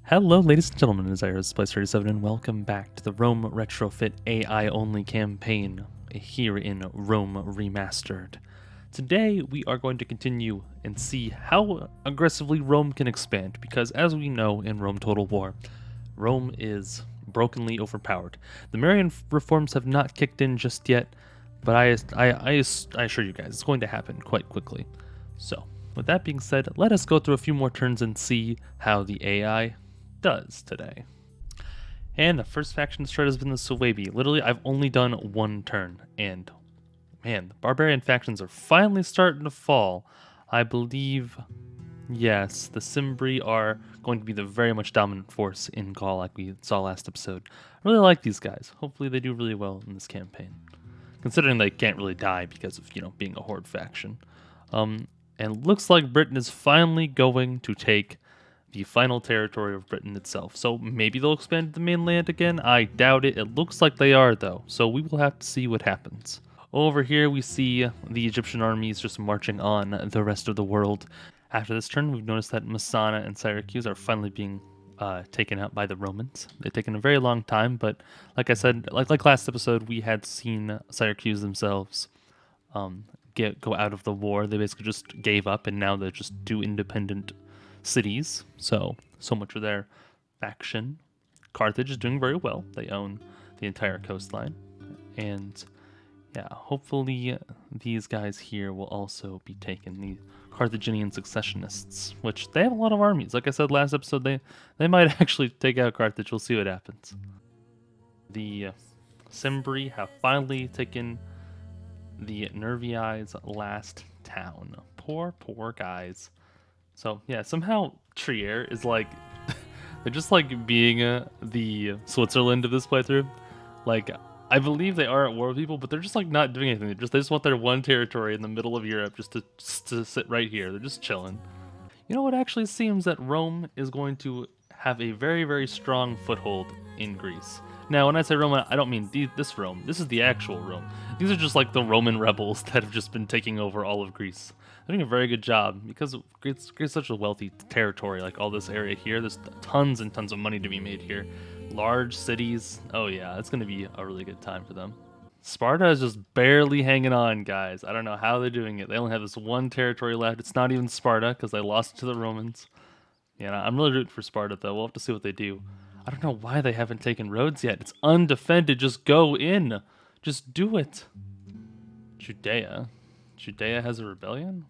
Hello, ladies and gentlemen, it is Iris Place 37, and welcome back to the Rome Retrofit AI-only campaign here in Rome Remastered. Today, we are going to continue and see how aggressively Rome can expand, because as we know in Rome Total War, Rome is brokenly overpowered. The Marian reforms have not kicked in just yet, but I assure you guys, it's going to happen quite quickly. So, with that being said, let us go through a few more turns and see how the AI does today. And the first faction destroyed has been the Suebi. Literally, I've only done one turn, and man, the barbarian factions are finally starting to fall. I believe, yes, the Cimbri are going to be the very much dominant force in Gaul, like we saw last episode. I really like these guys. Hopefully they do really well in this campaign, considering they can't really die because of, being a horde faction. And looks like Britain is finally going to take the final territory of Britain itself. So maybe they'll expand the mainland again. I doubt it. It looks like they are, though. So we will have to see what happens. Over here, we see the Egyptian armies just marching on the rest of the world. After this turn, we've noticed that Messana and Syracuse are finally being taken out by the Romans. They've taken a very long time, but like I said, like last episode, we had seen Syracuse themselves go out of the war. They basically just gave up, and now they're just two independent cities. So much for their faction. Carthage is doing very well. They own the entire coastline, and yeah, hopefully these guys here will also be taken, the Carthaginian successionists, which they have a lot of armies. Like I said last episode, they might actually take out Carthage. We'll see what happens. The Cimbri have finally taken the Nervii's last town. Poor guys. So yeah, somehow Trier is like, they're just like being the Switzerland of this playthrough. Like, I believe they are at war with people, but they're just like not doing anything. They just want their one territory in the middle of Europe just to sit right here. They're just chilling. You know, it actually seems that Rome is going to have a very, very strong foothold in Greece. Now, when I say Rome, I don't mean this Rome. This is the actual Rome. These are just like the Roman rebels that have just been taking over all of Greece. They're doing a very good job because Greece is such a wealthy territory. Like all this area here, there's tons and tons of money to be made here. Large cities. Oh yeah, it's going to be a really good time for them. Sparta is just barely hanging on, guys. I don't know how they're doing it. They only have this one territory left. It's not even Sparta because they lost to the Romans. Yeah, I'm really rooting for Sparta, though. We'll have to see what they do. I don't know why they haven't taken Rhodes yet. It's undefended. Just go in. Just do it. Judea. Judea has a rebellion?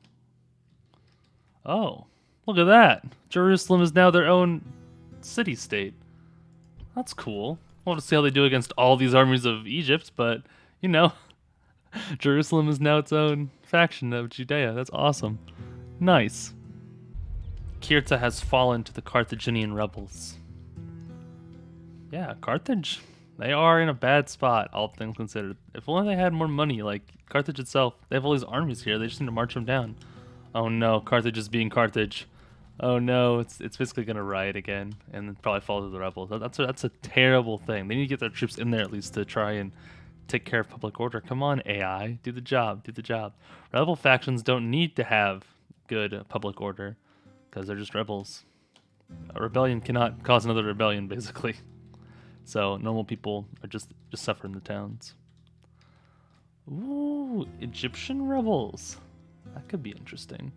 Oh, look at that. Jerusalem is now their own city-state. That's cool. We'll have to see how they do against all these armies of Egypt, but, you know, Jerusalem is now its own faction of Judea. That's awesome. Nice. Cirta has fallen to the Carthaginian rebels. Yeah, Carthage, they are in a bad spot, all things considered. If only they had more money, like Carthage itself. They have all these armies here. They just need to march them down. Oh no, Carthage is being Carthage. Oh no, it's basically gonna riot again and then probably fall to the rebels. That's a terrible thing. They need to get their troops in there at least to try and take care of public order. Come on, AI, do the job, do the job. Rebel factions don't need to have good public order because they're just rebels. A rebellion cannot cause another rebellion, basically. So normal people are just suffer in the towns. Ooh, Egyptian rebels. That could be interesting.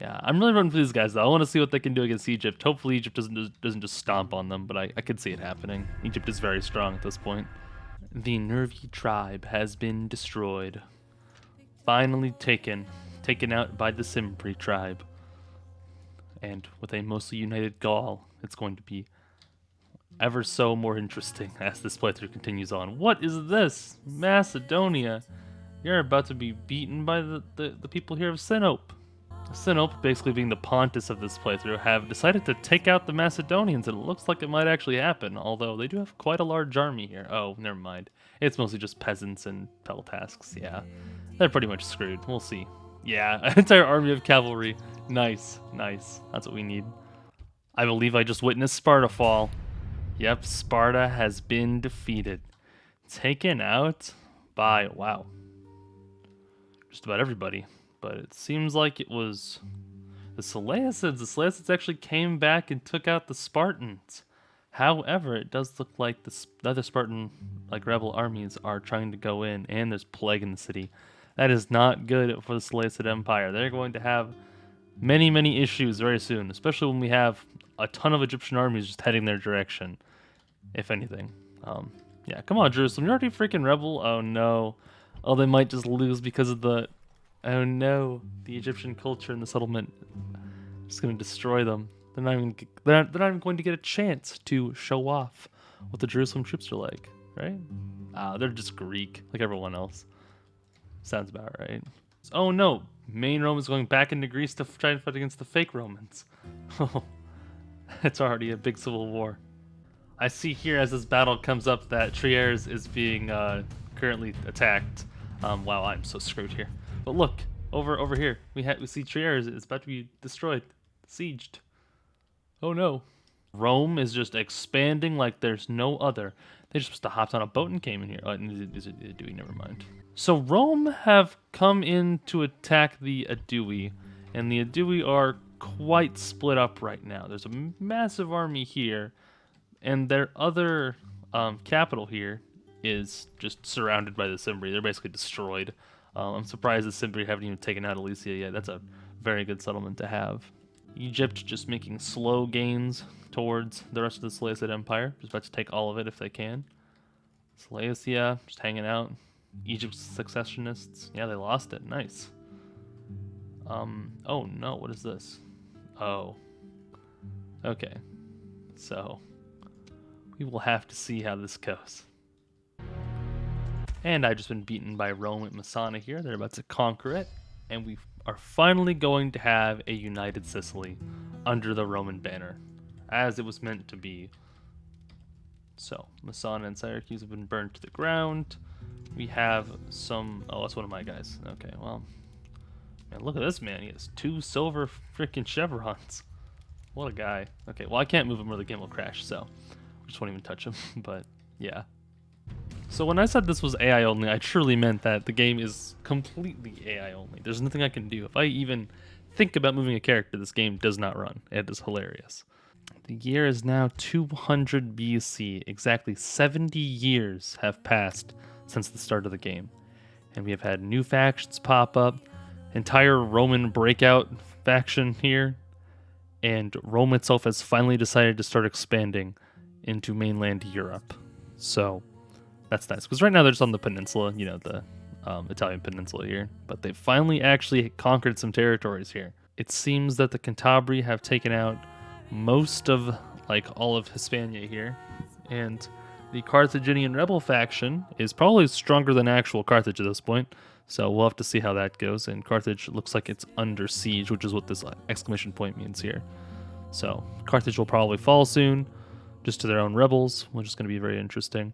Yeah, I'm really rooting for these guys, though. I want to see what they can do against Egypt. Hopefully Egypt doesn't just stomp on them, but I could see it happening. Egypt is very strong at this point. The Nervi tribe has been destroyed. Finally taken out by the Cimbri tribe. And with a mostly united Gaul, it's going to be ever so more interesting as this playthrough continues on. What is this? Macedonia. You're about to be beaten by the people here of Sinope. Sinope, basically being the Pontus of this playthrough, have decided to take out the Macedonians, and it looks like it might actually happen, although they do have quite a large army here. Oh, never mind. It's mostly just peasants and peltasks, yeah. They're pretty much screwed. We'll see. Yeah, an entire army of cavalry. Nice, nice. That's what we need. I believe I just witnessed Sparta fall. Yep, Sparta has been defeated. Taken out by, wow, just about everybody. But it seems like it was The Seleucids actually came back and took out the Spartans. However, it does look like the other Spartan rebel armies are trying to go in, and there's plague in the city. That is not good for the Seleucid Empire. They're going to have many issues very soon, especially when we have a ton of Egyptian armies just heading their direction, if anything. Yeah, come on, Jerusalem, you're already freaking rebel. Oh no. Oh, they might just lose because of the... Oh no, the Egyptian culture and the settlement is going to destroy them. They're not even going to get a chance to show off what the Jerusalem troops are like, right? They're just Greek, like everyone else. Sounds about right. Oh no, main Rome is going back into Greece to try and fight against the fake Romans. Oh, it's already a big civil war. I see here as this battle comes up that Triers is being currently attacked. Wow, I'm so screwed here. But look, over here, we see Triers is about to be destroyed, sieged. Oh no. Rome is just expanding like there's no other. They just hopped on a boat and came in here. Is it Aedui? Never mind. So Rome have come in to attack the Aedui, and the Aedui are quite split up right now. There's a massive army here, and their other capital here is just surrounded by the Cimbri. They're basically destroyed. I'm surprised the Cimbri haven't even taken out Alesia yet. That's a very good settlement to have. Egypt just making slow gains towards the rest of the Seleucid Empire. Just about to take all of it if they can. Seleucia just hanging out. Egypt's successionists. Yeah, they lost it. Nice. Oh no, what is this? Oh. Okay. So, we will have to see how this goes. And I've just been beaten by Rome at Messana here. They're about to conquer it. And we are finally going to have a united Sicily under the Roman banner, as it was meant to be. So, Messana and Syracuse have been burned to the ground. We have some... Oh, that's one of my guys. Okay, well... Man, look at this man. He has 2 silver freaking chevrons. What a guy. Okay, well, I can't move him or the game will crash, so... I just won't even touch him, but yeah. So when I said this was AI only, I truly meant that the game is completely AI only. There's nothing I can do. If I even think about moving a character, this game does not run. It is hilarious. The year is now 200 BC. Exactly 70 years have passed since the start of the game. And we have had new factions pop up, entire Roman breakout faction here, and Rome itself has finally decided to start expanding into mainland Europe. So that's nice, because right now they're just on the peninsula, you know, the Italian peninsula here, but they finally actually conquered some territories here. It seems that the Cantabri have taken out most of, all of Hispania here, and the Carthaginian rebel faction is probably stronger than actual Carthage at this point, so we'll have to see how that goes, and Carthage looks like it's under siege, which is what this exclamation point means here. So Carthage will probably fall soon, just to their own rebels, which is going to be very interesting.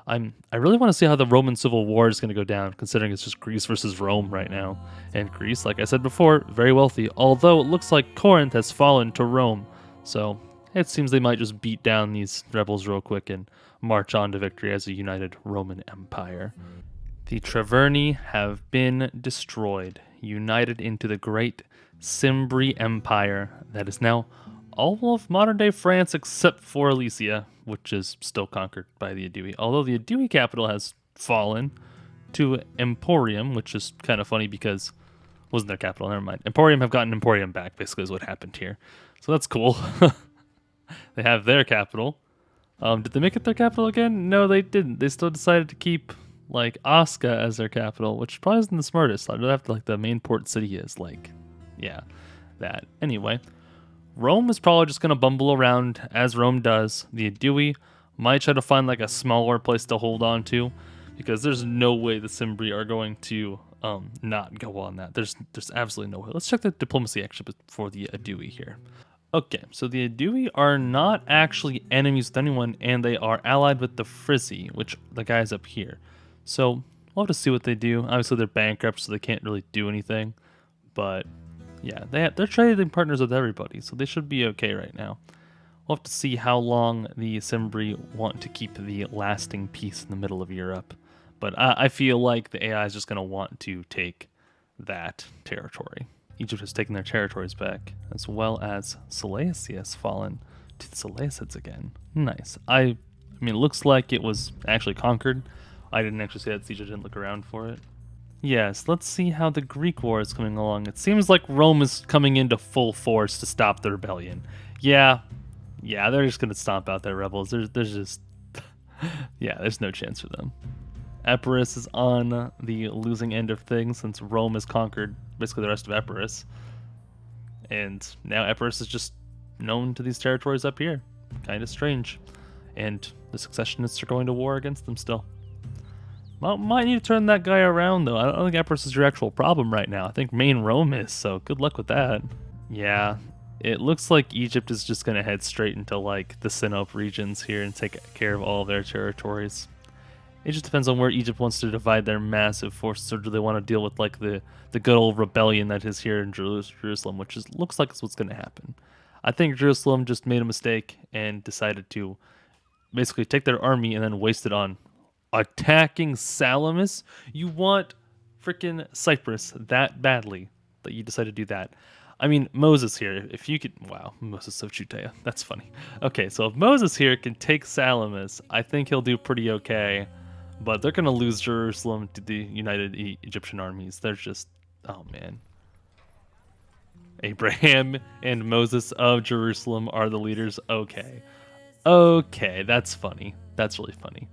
I really want to see how the Roman Civil War is going to go down, considering it's just Greece versus Rome right now. And Greece, like I said before, very wealthy, although it looks like Corinth has fallen to Rome. So it seems they might just beat down these rebels real quick and march on to victory as a united Roman Empire. The Treverni have been destroyed, united into the great Cimbri Empire that is now all of modern-day France except for Alesia, which is still conquered by the Aedui. Although the Aedui capital has fallen to Emporium, which is kind of funny because it wasn't their capital. Never mind. Emporium have gotten Emporium back, basically, is what happened here. So that's cool. They have their capital. Did they make it their capital again? No, they didn't. They still decided to keep, Osca as their capital, which probably isn't the smartest. I'd rather have, the main port city is, yeah, that. Anyway. Rome is probably just going to bumble around as Rome does. The Aedui might try to find a smaller place to hold on to, because there's no way the Cimbri are going to not go on that. There's absolutely no way. Let's check the diplomacy actually for the Aedui here. Okay, so the Aedui are not actually enemies with anyone, and they are allied with the Frisi, which the guys up here. So we'll have to see what they do. Obviously they're bankrupt, so they can't really do anything, but yeah, they're trading partners with everybody, so they should be okay right now. We'll have to see how long the Cimbri want to keep the lasting peace in the middle of Europe. But I feel like the AI is just going to want to take that territory. Egypt has taken their territories back, as well as Civilis has fallen to the Seleucids again. Nice. I mean, it looks like it was actually conquered. I didn't actually see that siege. I didn't look around for it. Yes, let's see how the Greek war is coming along. It seems like Rome is coming into full force to stop the rebellion. Yeah, they're just gonna stomp out their rebels. There's just, yeah, there's no chance for them. Epirus is on the losing end of things since Rome has conquered basically the rest of Epirus. And now Epirus is just known to these territories up here. Kind of strange. And the successionists are going to war against them still. Well, might need to turn that guy around, though. I don't think Epirus is your actual problem right now. I think main Rome is, so good luck with that. Yeah, it looks like Egypt is just going to head straight into, like, the Sinope regions here and take care of all their territories. It just depends on where Egypt wants to divide their massive forces, or do they want to deal with, like, the good old rebellion that is here in Jerusalem, which looks like it's what's going to happen. I think Jerusalem just made a mistake and decided to basically take their army and then waste it on attacking Salamis. You want freaking Cyprus that badly that you decide to do that. I mean, Moses here, if you could, wow, Moses of Judea, that's funny. Okay, so if Moses here can take Salamis, I think he'll do pretty okay, but they're going to lose Jerusalem to the United Egyptian armies. They're just, oh man. Abraham and Moses of Jerusalem are the leaders. Okay. Okay, that's funny. That's really funny.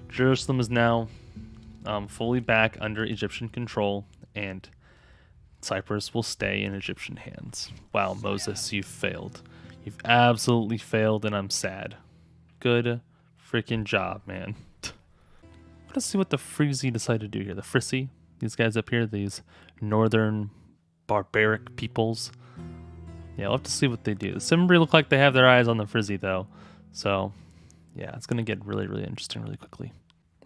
Jerusalem is now fully back under Egyptian control, and Cyprus will stay in Egyptian hands. Wow, Moses, you've failed. You've absolutely failed, and I'm sad. Good freaking job, man. Let's see what the Frisi decide to do here. The Frisi, these guys up here, these northern barbaric peoples. Yeah, we'll have to see what they do. The Cimbri look like they have their eyes on the Frisi, though. So, yeah, it's going to get really, really interesting really quickly.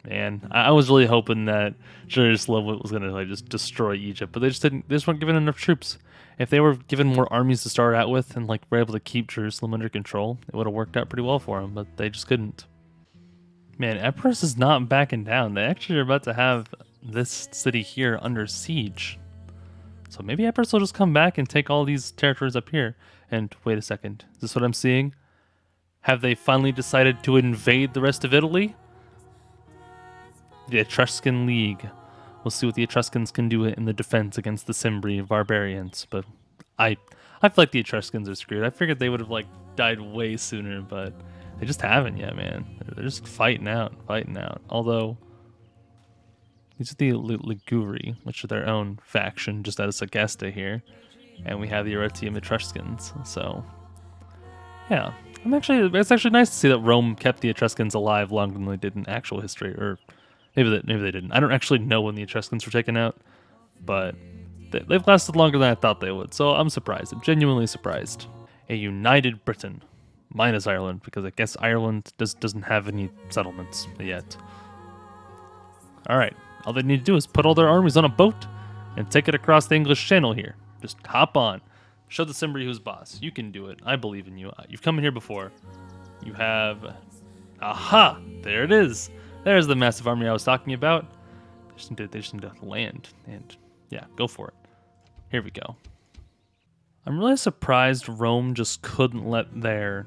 Man, I was really hoping that Jerusalem was going to like just destroy Egypt, but they just didn't. They just weren't given enough troops. If they were given more armies to start out with and like were able to keep Jerusalem under control, it would have worked out pretty well for them, but they just couldn't. Man, Epirus is not backing down. They actually are about to have this city here under siege. So maybe Epirus will just come back and take all these territories up here. And wait a second, is this what I'm seeing? Have they finally decided to invade the rest of Italy? The Etruscan League. We'll see what the Etruscans can do in the defense against the Cimbri barbarians. But I feel like the Etruscans are screwed. I figured they would have like died way sooner, but they just haven't yet, man. They're just fighting out. Although these are the Liguri, which are their own faction, just as a Sagesta here, and we have the Arretium Etruscans. So yeah. It's actually nice to see that Rome kept the Etruscans alive longer than they did in actual history, or maybe they didn't. I don't actually know when the Etruscans were taken out, but they've lasted longer than I thought they would, so I'm surprised. I'm genuinely surprised. A united Britain, minus Ireland, because I guess Ireland doesn't have any settlements yet. All right, all they need to do is put all their armies on a boat and take it across the English Channel here. Just hop on. Show the Cimbri who's boss. You can do it. I believe in you. You've come in here before. You have... Aha! There it is. There's the massive army I was talking about. They just need to land. And yeah, go for it. Here we go. I'm really surprised Rome just couldn't let their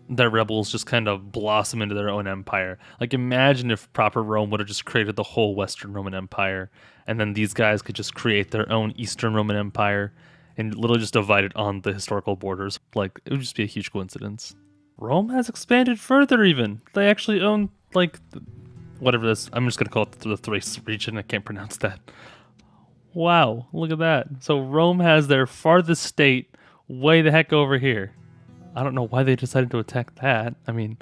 rebels just kind of blossom into their own empire. Like, imagine if proper Rome would have just created the whole Western Roman Empire, and then these guys could just create their own Eastern Roman Empire and literally just divide it on the historical borders. Like, it would just be a huge coincidence. Rome has expanded further even. They actually own, like, whatever this... I'm just going to call it the Thrace region. I can't pronounce that. Wow, look at that. So Rome has their farthest state way the heck over here. I don't know why they decided to attack that. I mean,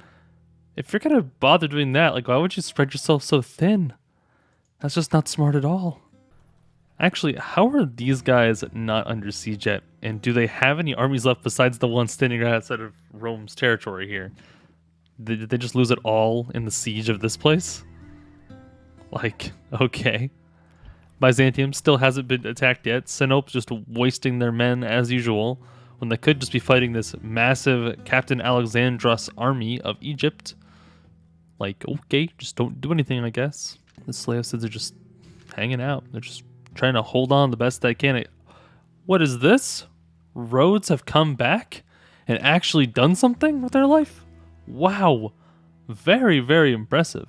if you're going to bother doing that, like, why would you spread yourself so thin? That's just not smart at all. Actually, how are these guys not under siege yet? And do they have any armies left besides the one standing right outside of Rome's territory here? Did they just lose it all in the siege of this place? Like, okay. Byzantium still hasn't been attacked yet. Sinope's just wasting their men as usual, when they could just be fighting this massive Captain Alexandros army of Egypt. Like, okay, just don't do anything, I guess. The Seleucids are just hanging out. They're just trying to hold on the best they can. What is this? Rhodes have come back and actually done something with their life? Wow. Very, very impressive.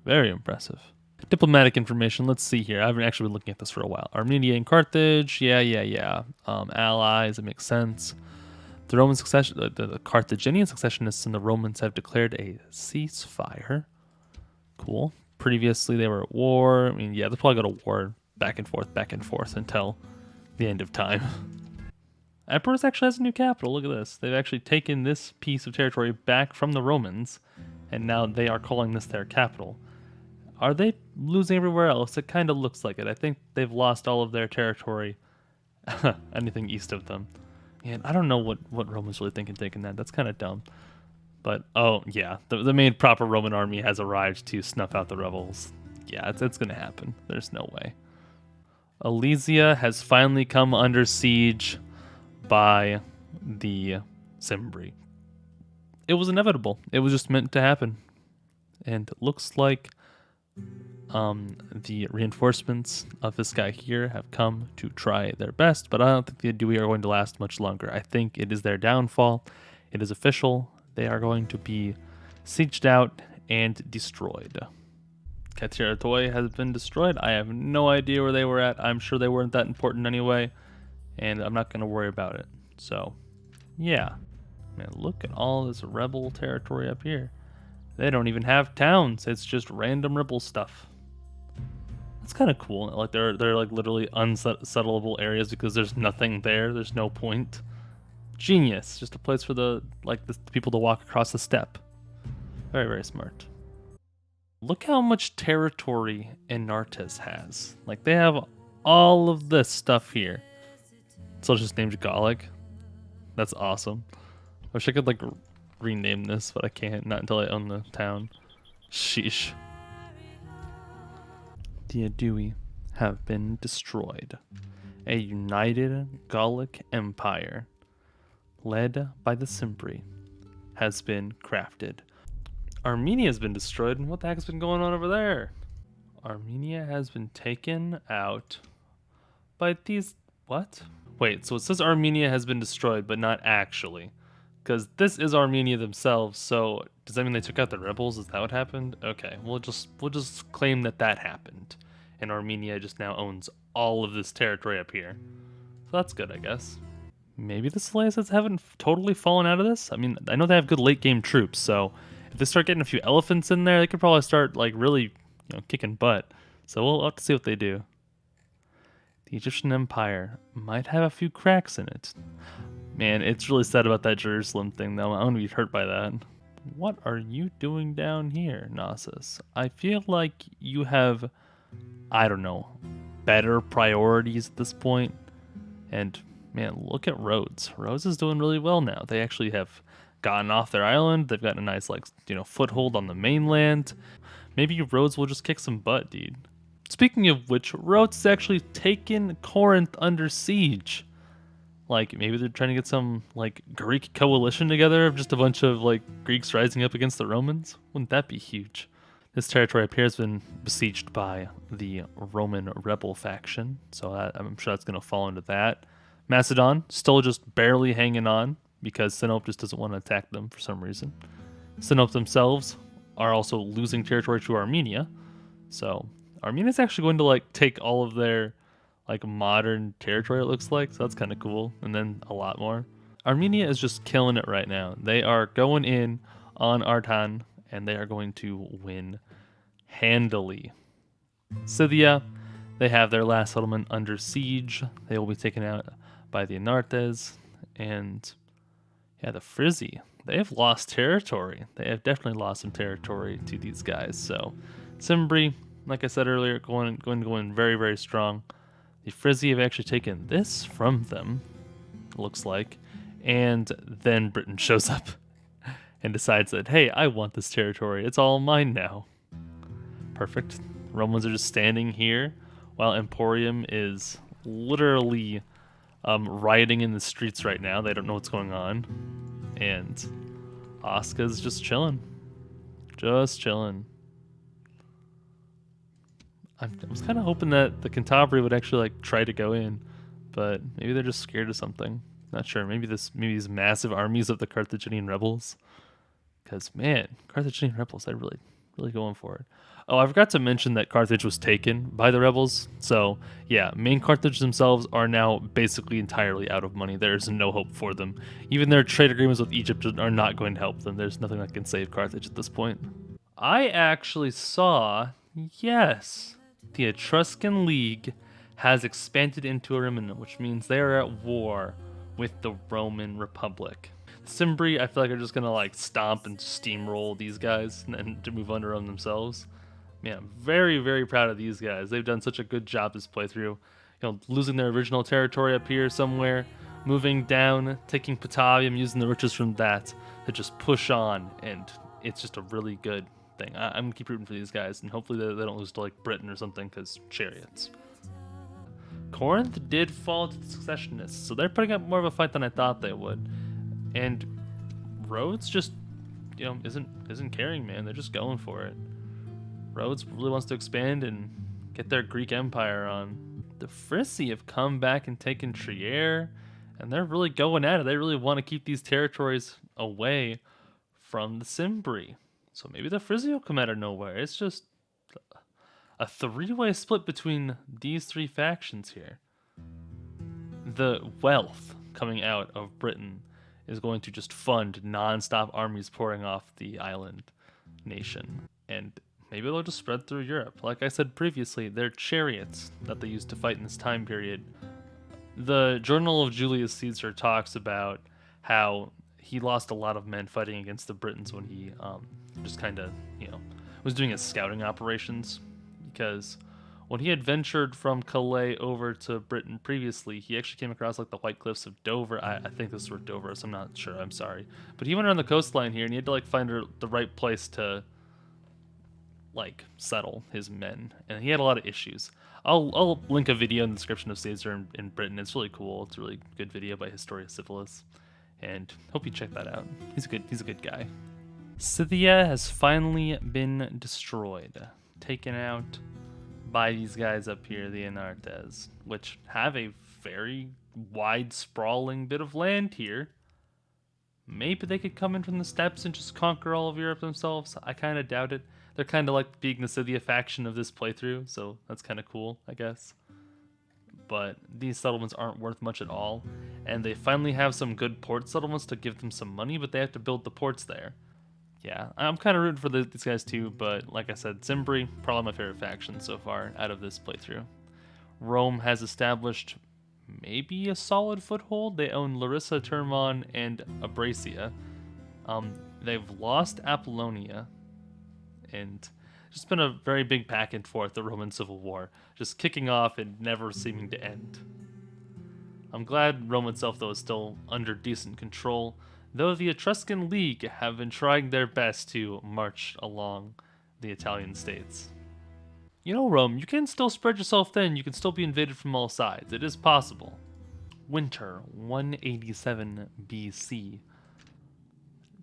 Very impressive. Diplomatic information. Let's see here. I haven't actually been looking at this for a while. Armenia and Carthage. Yeah. Allies. It makes sense. The Roman succession, the Carthaginian successionists and the Romans have declared a ceasefire. Cool. Previously, they were at war. I mean, yeah, they'll probably go to war back and forth until the end of time. Epirus actually has a new capital. Look at this. They've actually taken this piece of territory back from the Romans, and now they are calling this their capital. Are they losing everywhere else? It kind of looks like it. I think they've lost all of their territory, anything east of them. And I don't know what Rome was really thinking taking that. That's kind of dumb. But, oh, yeah, the main proper Roman army has arrived to snuff out the rebels. Yeah, it's going to happen. There's no way. Alesia has finally come under siege by the Cimbri. It was inevitable. It was just meant to happen. And it looks like the reinforcements of this guy here have come to try their best, but I don't think the Dewey are going to last much longer. I think it is their downfall. It is official. They are going to be sieged out and destroyed. Kateratoi has been destroyed. I have no idea where they were at. I'm sure they weren't that important anyway, and I'm not going to worry about it. So, yeah. Man, look at all this rebel territory up here. They don't even have towns. It's just random rebel stuff. That's kind of cool. Like they're like literally unsettleable areas because there's nothing there. There's no point. Genius. Just a place for the people to walk across the steppe. Very, very smart. Look how much territory Enartes has. Like they have all of this stuff here. So it's just named Gallic. That's awesome. I wish I could like rename this, but I can't. Not until I own the town. Sheesh. The Adui have been destroyed. A united Gallic empire, led by the Cimbri, has been crafted. Armenia has been destroyed, and what the heck has been going on over there? Armenia has been taken out by these... What? Wait, so it says Armenia has been destroyed, but not actually. Because this is Armenia themselves, so does that mean they took out the rebels? Is that what happened? Okay, we'll just claim that happened, and Armenia just now owns all of this territory up here. So that's good, I guess. Maybe the Seleucids haven't totally fallen out of this. I mean, I know they have good late game troops, so if they start getting a few elephants in there, they could probably start like really, kicking butt. So we'll have to see what they do. The Egyptian Empire might have a few cracks in it. Man, it's really sad about that Jerusalem thing, though. I'm gonna be hurt by that. What are you doing down here, Knossos? I feel like you have, I don't know, better priorities at this point. And, man, look at Rhodes. Rhodes is doing really well now. They actually have gotten off their island. They've got a nice, foothold on the mainland. Maybe Rhodes will just kick some butt, dude. Speaking of which, Rhodes has actually taken Corinth under siege. Like, maybe they're trying to get some, Greek coalition together of just a bunch of, Greeks rising up against the Romans? Wouldn't that be huge? This territory up here has been besieged by the Roman rebel faction, so I'm sure that's going to fall into that. Macedon, still just barely hanging on, because Sinope just doesn't want to attack them for some reason. Sinope themselves are also losing territory to Armenia, so Armenia's actually going to, take all of their modern territory, it looks like, so that's kind of cool, and then a lot more. Armenia is just killing it right now. They are going in on Artan, and they are going to win handily. Scythia, they have their last settlement under siege. They will be taken out by the Enartes, and yeah, the Frisi, they have lost territory. They have definitely lost some territory to these guys, so Cimbri, like I said earlier, going to go in very, very strong. The Frisi have actually taken this from them, looks like, and then Britain shows up and decides that, hey, I want this territory. It's all mine now. Perfect. Romans are just standing here while Emporium is literally rioting in the streets right now. They don't know what's going on. And Osca's just chilling. Just chilling. I was kind of hoping that the Cantabria would actually try to go in, but maybe they're just scared of something. Not sure. Maybe these massive armies of the Carthaginian rebels. Because man, Carthaginian rebels, they're really going for it. Oh, I forgot to mention that Carthage was taken by the rebels. So yeah, main Carthage themselves are now basically entirely out of money. There's no hope for them. Even their trade agreements with Egypt are not going to help them. There's nothing that can save Carthage at this point. I actually saw, yes, the Etruscan League has expanded into a remnant, which means they are at war with the Roman Republic. Cimbri, I feel like are just gonna like stomp and steamroll these guys and to move under on themselves. Man, I'm very proud of these guys. They've done such a good job this playthrough. You know, losing their original territory up here somewhere, moving down, taking Patavium, using the riches from that to just push on, and it's just a really good thing. I'm gonna keep rooting for these guys, and hopefully they don't lose to like Britain or something, because chariots. Corinth did fall to the successionists, so they're putting up more of a fight than I thought they would. And Rhodes just, you know, isn't caring, man. They're just going for it. Rhodes really wants to expand and get their Greek Empire on. The Frisi have come back and taken Trier, and they're really going at it. They really want to keep these territories away from the Cimbri. So maybe the Frisi will come out of nowhere. It's just a three-way split between these three factions here. The wealth coming out of Britain is going to just fund non-stop armies pouring off the island nation. And maybe they'll just spread through Europe. Like I said previously, they're chariots that they used to fight in this time period. The Journal of Julius Caesar talks about how he lost a lot of men fighting against the Britons when he just kind of, you know, was doing his scouting operations. Because when he had ventured from Calais over to Britain previously, he actually came across like the White Cliffs of Dover. I think this was Dover, so I'm not sure. I'm sorry. But he went around the coastline here, and he had to like find the right place to like settle his men, and he had a lot of issues. I'll link a video in the description of Caesar in Britain. It's really cool. It's a really good video by Historia Civilis, and hope you check that out. He's a good guy. Scythia has finally been destroyed, taken out by these guys up here, the Anartes, which have a very wide, sprawling bit of land here. Maybe they could come in from the steppes and just conquer all of Europe themselves. I kind of doubt it. They're kind of like being the Scythia faction of this playthrough, so that's kind of cool, I guess. But these settlements aren't worth much at all, and they finally have some good port settlements to give them some money, but they have to build the ports there. Yeah, I'm kind of rooting for these guys too, but like I said, Cimbri, probably my favorite faction so far out of this playthrough. Rome has established maybe a solid foothold. They own Larissa, Termon, and Abracia. They've lost Apollonia, and just been a very big back and forth, the Roman Civil War, just kicking off and never seeming to end. I'm glad Rome itself, though, is still under decent control, though the Etruscan League have been trying their best to march along the Italian states. You know, Rome, you can still spread yourself thin, you can still be invaded from all sides. It is possible. Winter 187 BC.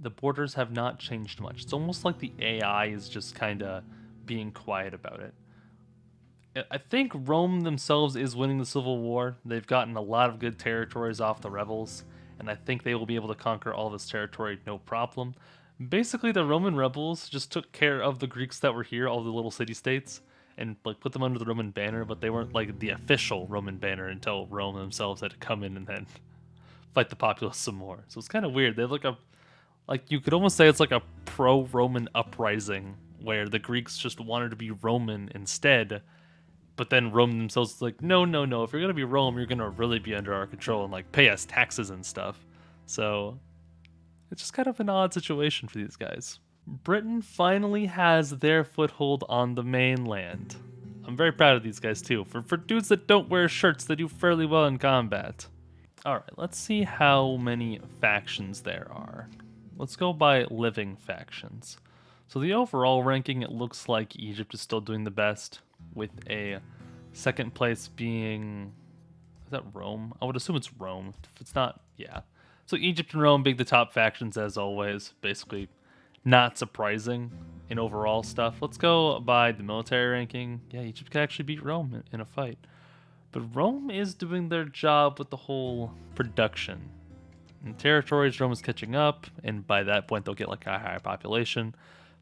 The borders have not changed much. It's almost like the AI is just kind of being quiet about it. I think Rome themselves is winning the Civil War. They've gotten a lot of good territories off the rebels, and I think they will be able to conquer all this territory no problem. Basically, the Roman rebels just took care of the Greeks that were here, all the little city-states, and like put them under the Roman banner, but they weren't like the official Roman banner until Rome themselves had to come in and then fight the populace some more. So it's kind of weird. They have like you could almost say it's like a pro-Roman uprising where the Greeks just wanted to be Roman instead, but then Rome themselves is like, no, if you're gonna be Rome, you're gonna really be under our control and like pay us taxes and stuff. So it's just kind of an odd situation for these guys. Britain finally has their foothold on the mainland. I'm very proud of these guys too. For dudes that don't wear shirts, they do fairly well in combat. Alright, let's see how many factions there are. Let's go by living factions. So the overall ranking, it looks like Egypt is still doing the best, with a second place being... is that Rome? I would assume it's Rome. If it's not, yeah. So Egypt and Rome being the top factions as always. Basically not surprising in overall stuff. Let's go by the military ranking. Yeah, Egypt could actually beat Rome in a fight. But Rome is doing their job with the whole production. In territories, Rome is catching up, and by that point, they'll get like a higher population.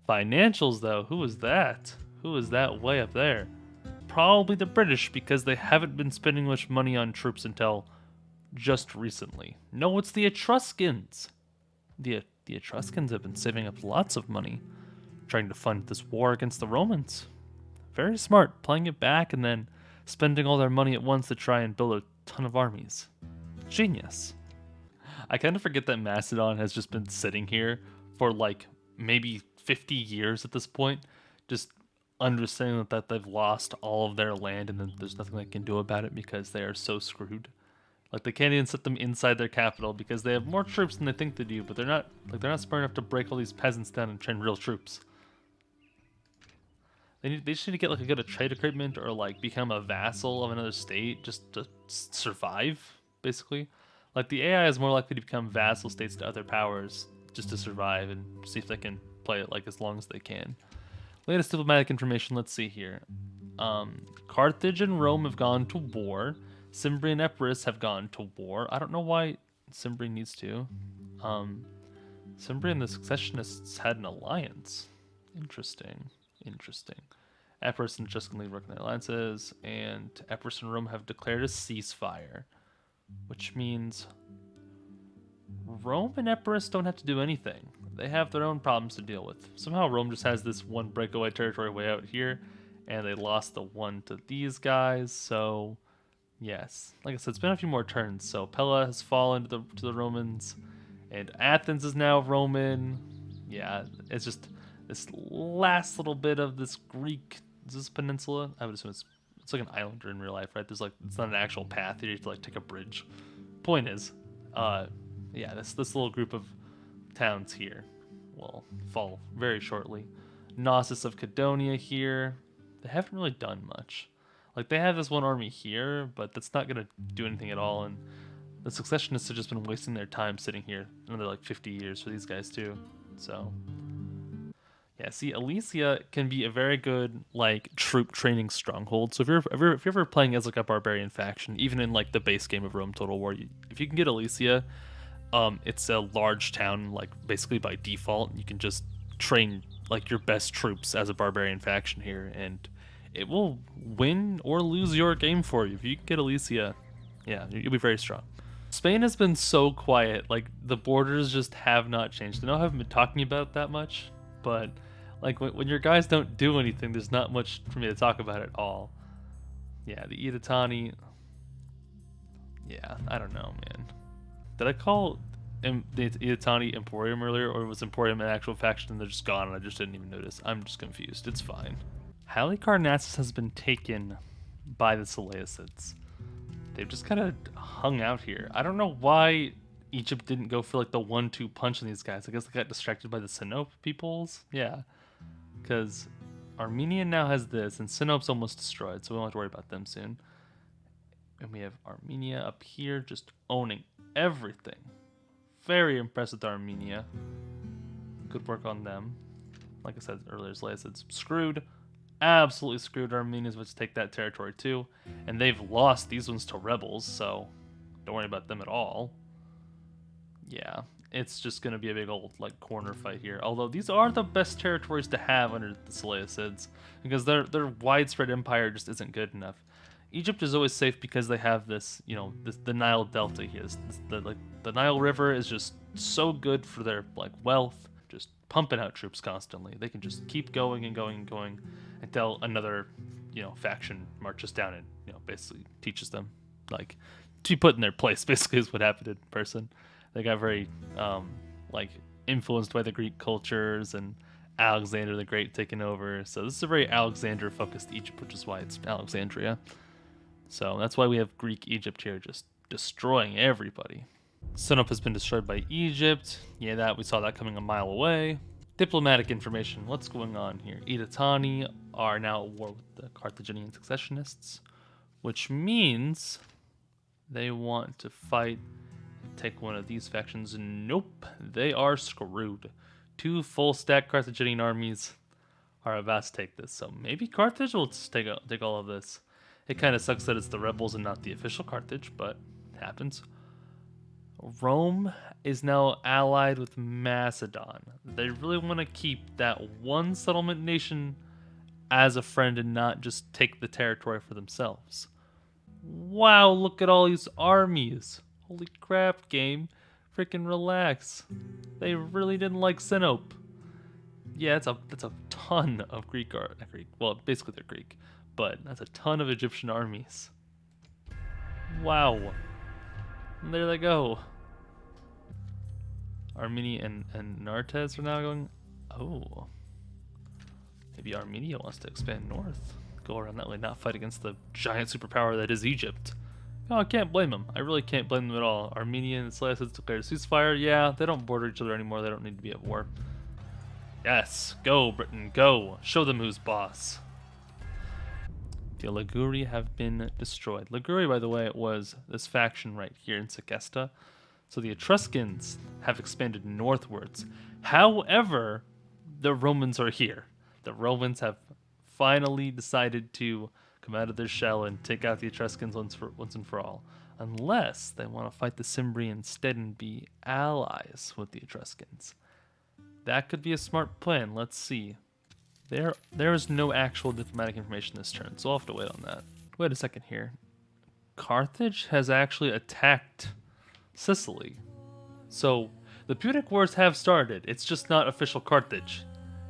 Financials, though, who is that? Who is that way up there? Probably the British, because they haven't been spending much money on troops until just recently. No, it's the Etruscans. The Etruscans have been saving up lots of money, trying to fund this war against the Romans. Very smart, playing it back and then spending all their money at once to try and build a ton of armies. Genius. I kind of forget that Macedon has just been sitting here for like maybe 50 years at this point, just understanding that they've lost all of their land and then there's nothing they can do about it because they are so screwed. Like they can't even set them inside their capital because they have more troops than they think they do, but they're not smart enough to break all these peasants down and train real troops. They just need to get like a good trade agreement or like become a vassal of another state just to survive, basically. Like the AI is more likely to become vassal states to other powers just to survive and see if they can play it like as long as they can. Latest diplomatic information, let's see here. Carthage and Rome have gone to war. Cimbri and Epirus have gone to war. I don't know why Cimbri needs to. Cimbri and the Successionists had an alliance. Interesting. Epirus and Tuscan League work in their alliances, and Epirus and Rome have declared a ceasefire, which means Rome and Epirus don't have to do anything. They have their own problems to deal with. Somehow Rome just has this one breakaway territory way out here, and they lost the one to these guys, so yes. Like I said, it's been a few more turns, so Pella has fallen to the Romans, and Athens is now Roman. Yeah, it's just this last little bit of this Greek, is this peninsula? I would assume it's like an island in real life, right? There's like, it's not an actual path, you have to like take a bridge. Point is, yeah, this little group of towns here will fall very shortly. Gnosis of Cadonia here, they haven't really done much. Like they have this one army here, but that's not gonna do anything at all, and the Successionists have just been wasting their time sitting here. Another like 50 years for these guys too, so... Yeah, see, Alesia can be a very good like troop training stronghold. So if you're ever playing as like a barbarian faction, even in like the base game of Rome Total War, if you can get Alesia, it's a large town like basically by default. You can just train like your best troops as a barbarian faction here, and it will win or lose your game for you. If you can get Alesia, yeah, you'll be very strong. Spain has been so quiet. Like the borders just have not changed. I know I haven't been talking about it that much, but like when your guys don't do anything, there's not much for me to talk about at all. Yeah, the Itatani. Yeah, I don't know, man. Did I call the Itatani Emporium earlier, or was Emporium an actual faction and they're just gone and I just didn't even notice? I'm just confused. It's fine. Halicarnassus has been taken by the Seleucids. They've just kind of hung out here. I don't know why Egypt didn't go for like the 1-2 punch on these guys. I guess they got distracted by the Sinope peoples. Yeah, because Armenia now has this, and Sinope's almost destroyed, so we won't have to worry about them soon. And we have Armenia up here just owning everything. Very impressed with Armenia. Good work on them. Like I said earlier, Seleucids screwed. Absolutely screwed. Armenians would take that territory too, and they've lost these ones to rebels, so don't worry about them at all. Yeah, it's just going to be a big old like corner fight here. Although these are the best territories to have under the Seleucids, because their widespread empire just isn't good enough. Egypt is always safe because they have this, you know, the Nile Delta here. The Nile River is just so good for their like wealth, just pumping out troops constantly. They can just keep going and going and going until another, you know, faction marches down and, you know, basically teaches them like to be put in their place. Basically, is what happened in person. They got very like influenced by the Greek cultures and Alexander the Great taking over. So this is a very Alexander-focused Egypt, which is why it's Alexandria. So that's why we have Greek Egypt here, just destroying everybody. Sinope has been destroyed by Egypt. Yeah, we saw that coming a mile away. Diplomatic information. What's going on here? Itatani are now at war with the Carthaginian Successionists, which means they want to fight and take one of these factions. Nope, they are screwed. 2 full-stack Carthaginian armies are about to take this, so maybe Carthage will just take all of this. It kind of sucks that it's the rebels and not the official Carthage, but it happens. Rome is now allied with Macedon. They really want to keep that one settlement nation as a friend and not just take the territory for themselves. Wow, look at all these armies. Holy crap, game. Freaking relax. They really didn't like Sinope. Yeah, that's a ton of Greek. Well, basically they're Greek, but that's a ton of Egyptian armies. Wow. And there they go. Armenia and Nartes are now going. Oh. Maybe Armenia wants to expand north. Go around that way, not fight against the giant superpower that is Egypt. No, I can't blame them. I really can't blame them at all. Armenia and Civilis declared a ceasefire. Yeah, they don't border each other anymore. They don't need to be at war. Yes, go Britain, go. Show them who's boss. The Liguri have been destroyed. Liguri, by the way, was this faction right here in Segesta. So the Etruscans have expanded northwards. However, the Romans are here. The Romans have finally decided to come out of their shell and take out the Etruscans once and for all. Unless they want to fight the Cimbri instead and be allies with the Etruscans. That could be a smart plan. Let's see. There is no actual diplomatic information this turn, so I'll have to wait on that. Wait a second here. Carthage has actually attacked Sicily. So the Punic Wars have started. It's just not official Carthage.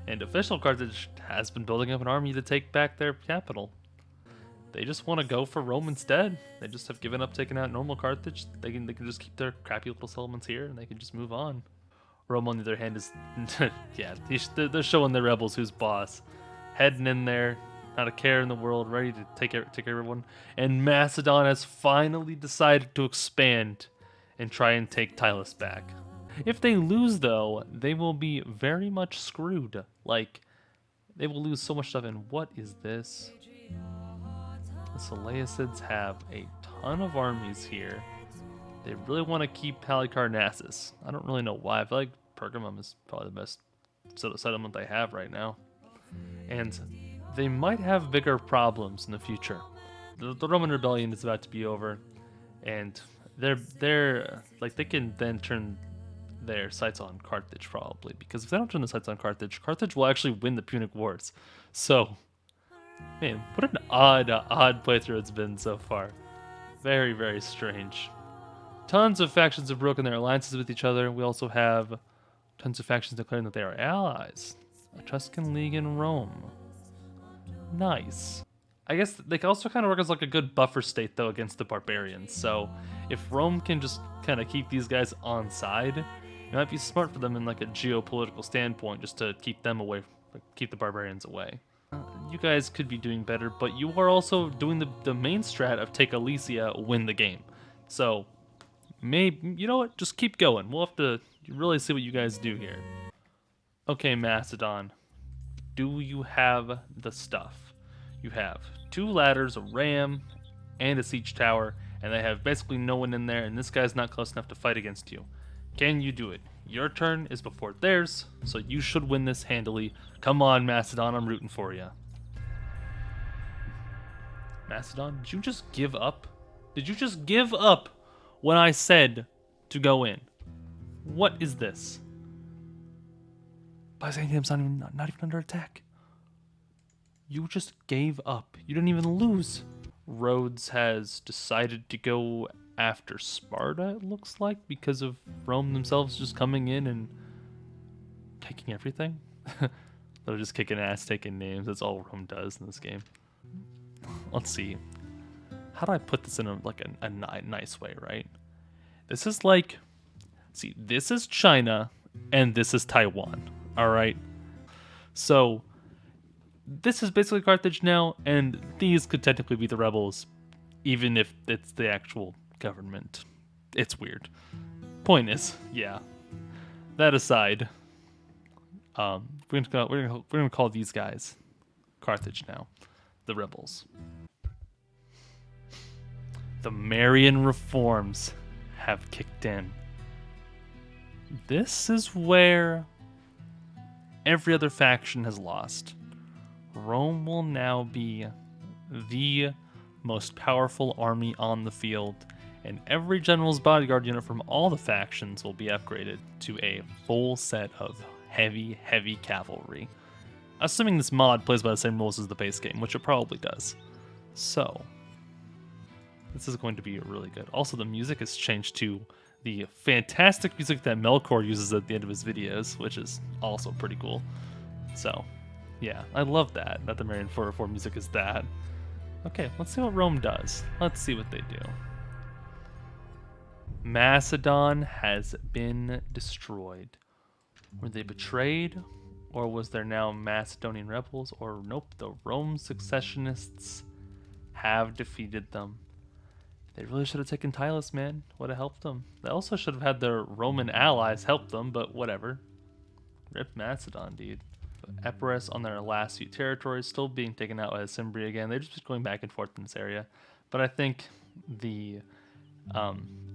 And official Carthage has been building up an army to take back their capital. They just want to go for Rome instead. They just have given up taking out normal Carthage. They can just keep their crappy little settlements here and they can just move on. Rome, on the other hand, is yeah, they're showing their rebels who's boss, heading in there, not a care in the world, ready to take everyone. And Macedon has finally decided to expand and try and take Tylis back. If they lose, though, they will be very much screwed. Like, they will lose so much stuff. And what is this? The Seleucids have a ton of armies here. They really want to keep Halicarnassus. I don't really know why. I feel like Pergamum is probably the best settlement they have right now. And they might have bigger problems in the future. The Roman rebellion is about to be over, and they're like they can then turn their sights on Carthage probably, because if they don't turn the sights on Carthage, Carthage will actually win the Punic Wars. So, man, what an odd playthrough it's been so far. Very, very strange. Tons of factions have broken their alliances with each other. We also have tons of factions declaring that they are allies. Etruscan League in Rome. Nice. I guess they can also kind of work as like a good buffer state, though, against the barbarians. So if Rome can just kind of keep these guys on side, it might be smart for them in like a geopolitical standpoint, just to keep them away, keep the barbarians away. You guys could be doing better, but you are also doing the main strat of take Alesia, win the game. So maybe, you know what, just keep going. We'll have to really see what you guys do here. Okay, Macedon, do you have the stuff? You have 2 ladders, a ram, and a siege tower, and they have basically no one in there, and this guy's not close enough to fight against you. Can you do it? Your turn is before theirs, so you should win this handily. Come on, Macedon, I'm rooting for you. Macedon, did you just give up? Did you just give up when I said to go in? What is this? Byzantium's not even under attack. You just gave up. You didn't even lose. Rhodes has decided to go after Sparta, it looks like, because of Rome themselves just coming in and taking everything. They're just kicking ass, taking names. That's all Rome does in this game. Let's see. How do I put this in a nice way, right? This is like, see, this is China and this is Taiwan, all right? So this is basically Carthage now, and these could technically be the rebels, even if it's the actual government. It's weird. Point is, yeah. That aside, we're gonna call these guys Carthage now, the rebels. The Marian reforms have kicked in. This is where every other faction has lost. Rome will now be the most powerful army on the field, and every general's bodyguard unit from all the factions will be upgraded to a full set of heavy, heavy cavalry. Assuming this mod plays by the same rules as the base game, which it probably does. So, this is going to be really good. Also, the music has changed to the fantastic music that Melkor uses at the end of his videos, which is also pretty cool. So, yeah, I love that the Marion 404 music is that. Okay, let's see what Rome does. Let's see what they do. Macedon has been destroyed. Were they betrayed? Or was there now Macedonian rebels? Or nope, the Rome successionists have defeated them. They really should have taken Civilis, man. Would have helped them. They also should have had their Roman allies help them, but whatever. Rip Macedon, dude. Epirus on their last few territories, still being taken out by Cimbria again. They're just going back and forth in this area. But I think the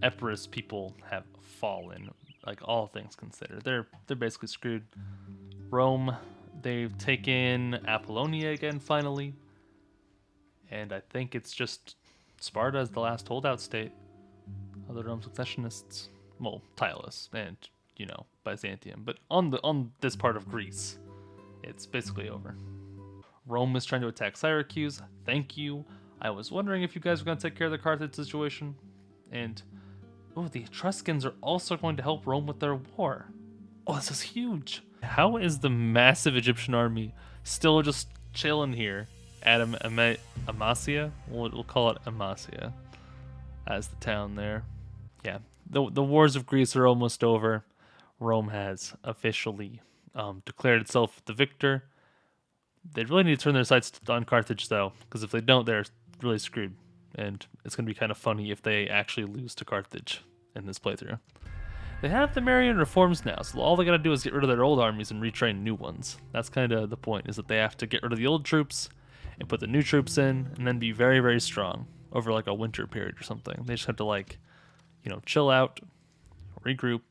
Epirus people have fallen, like all things considered. They're basically screwed. Rome, they've taken Apollonia again finally. And I think it's just Sparta as the last holdout state of the Rome successionists. Well, Civilis and, you know, Byzantium. But on this part of Greece, it's basically over. Rome is trying to attack Syracuse. Thank you. I was wondering if you guys were going to take care of the Carthage situation. And, oh, the Etruscans are also going to help Rome with their war. Oh, this is huge. How is the massive Egyptian army still just chilling here at Amasia? We'll call it Amasia as the town there. Yeah, the wars of Greece are almost over. Rome has officially declared itself the victor. They really need to turn their sights on Carthage, though, because if they don't, they're really screwed. And it's going to be kind of funny if they actually lose to Carthage in this playthrough. They have the Marian reforms now, so all they got to do is get rid of their old armies and retrain new ones. That's kind of the point, is that they have to get rid of the old troops and put the new troops in, and then be very, very strong over like a winter period or something. They just have to, like, you know, chill out, regroup,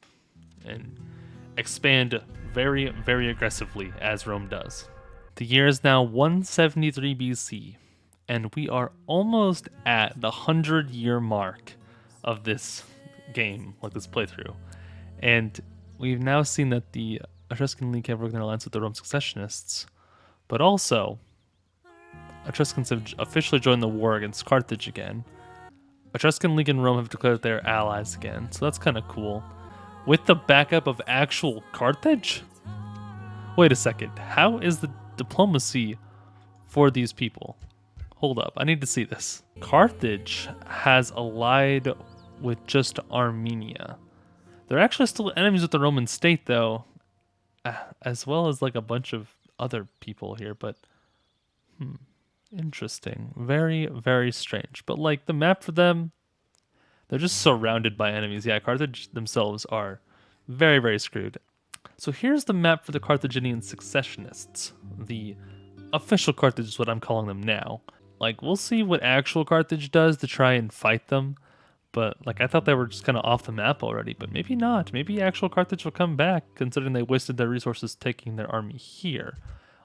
and expand very, very aggressively as Rome does. The year is now 173 BC, and we are almost at the 100-year mark of this game, like this playthrough. And we've now seen that the Etruscan League have broken their alliance with the Rome successionists, but also Etruscans have officially joined the war against Carthage again. Etruscan League and Rome have declared their allies again, so that's kind of cool. With the backup of actual Carthage? Wait a second, how is the diplomacy for these people? Hold up, I need to see this. Carthage has allied with just Armenia. They're actually still enemies with the Roman state, though, as well as like a bunch of other people here, but interesting. Very, very strange. But like the map for them, they're just surrounded by enemies. Yeah, Carthage themselves are very, very screwed. So here's the map for the Carthaginian successionists. The official Carthage is what I'm calling them now. Like, we'll see what actual Carthage does to try and fight them. But, like, I thought they were just kind of off the map already. But maybe not. Maybe actual Carthage will come back, considering they wasted their resources taking their army here.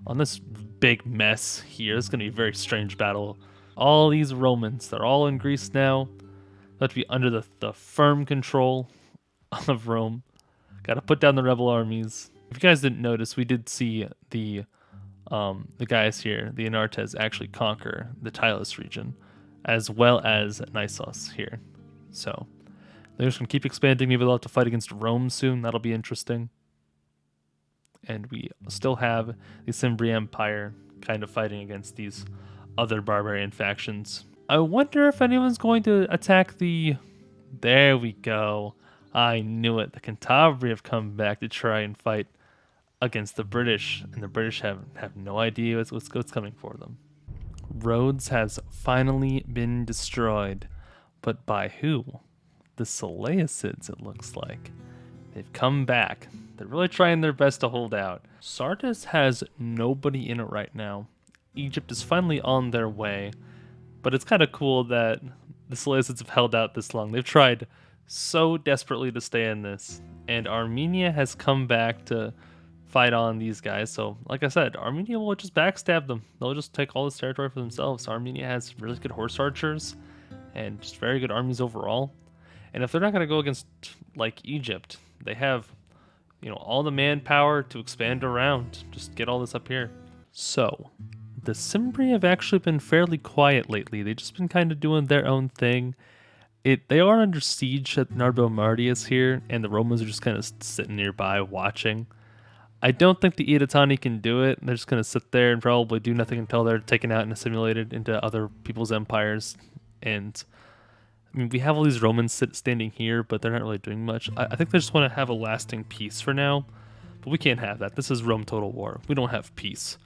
On this big mess here. It's going to be a very strange battle. All these Romans, they're all in Greece now. They have to be under the firm control of Rome. Got to put down the rebel armies. If you guys didn't notice, we did see the guys here, the Anartes, actually conquer the Civilis region, as well as Nissos here. So they're just going to keep expanding. Maybe they'll have to fight against Rome soon. That'll be interesting. And we still have the Cimbri Empire kind of fighting against these other barbarian factions. I wonder if anyone's going to attack the... There we go. I knew it. The Cantabri have come back to try and fight against the British, and the British have no idea what's coming for them. Rhodes has finally been destroyed, but by who? The Seleucids, it looks like. They've come back. They're really trying their best to hold out. Sardis has nobody in it right now. Egypt is finally on their way, but it's kind of cool that the Seleucids have held out this long. They've tried so desperately to stay in this, and Armenia has come back to fight on these guys. So, like I said, Armenia will just backstab them. They'll just take all this territory for themselves. Armenia has really good horse archers and just very good armies overall. And if they're not going to go against like Egypt, they have, all the manpower to expand around. Just get all this up here. So, the Cimbri have actually been fairly quiet lately. They've just been kind of doing their own thing. They are under siege at Narbo Mardius here, and the Romans are just kind of sitting nearby watching. I don't think the Itatani can do it. They're just going to sit there and probably do nothing until they're taken out and assimilated into other people's empires. And I mean, we have all these Romans standing here, but they're not really doing much. I think they just want to have a lasting peace for now, but we can't have that. This is Rome Total War. We don't have peace.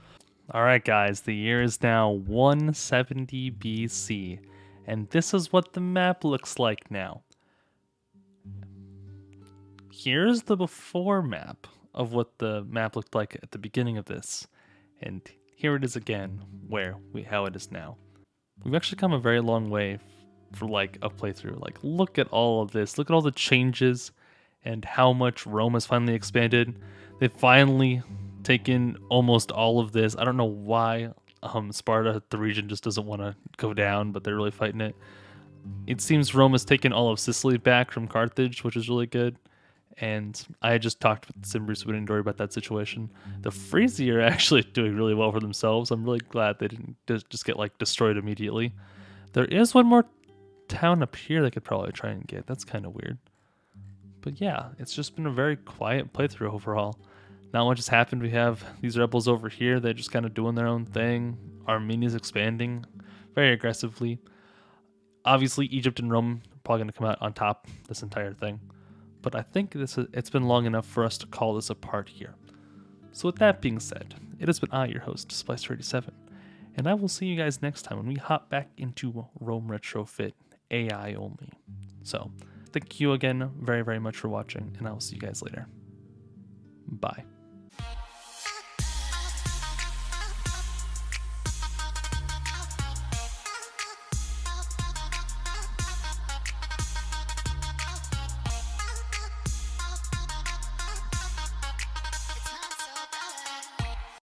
All right, guys, the year is now 170 BC, and this is what the map looks like now. Here's the before map of what the map looked like at the beginning of this, and here it is again, how it is now. We've actually come a very long way for like a playthrough. Like, look at all of this. Look at all the changes and how much Rome has finally expanded. They've finally taken almost all of this. I don't know why Sparta, the region, just doesn't want to go down, but they're really fighting it. It seems Rome has taken all of Sicily back from Carthage, which is really good. And I just talked with Cimbri Swindendori about that situation. The Frisi are actually doing really well for themselves. I'm really glad they didn't just get like destroyed immediately. There is one more town up here they could probably try and get. That's kind of weird. But yeah, it's just been a very quiet playthrough overall. Not much has happened. We have these rebels over here. They're just kind of doing their own thing. Armenia's expanding very aggressively. Obviously, Egypt and Rome are probably going to come out on top this entire thing. But I think it's been long enough for us to call this apart here. So with that being said, it has been I, your host, Splicer87, and I will see you guys next time when we hop back into Rome Retrofit AI only. So, thank you again very, very much for watching, and I will see you guys later. Bye.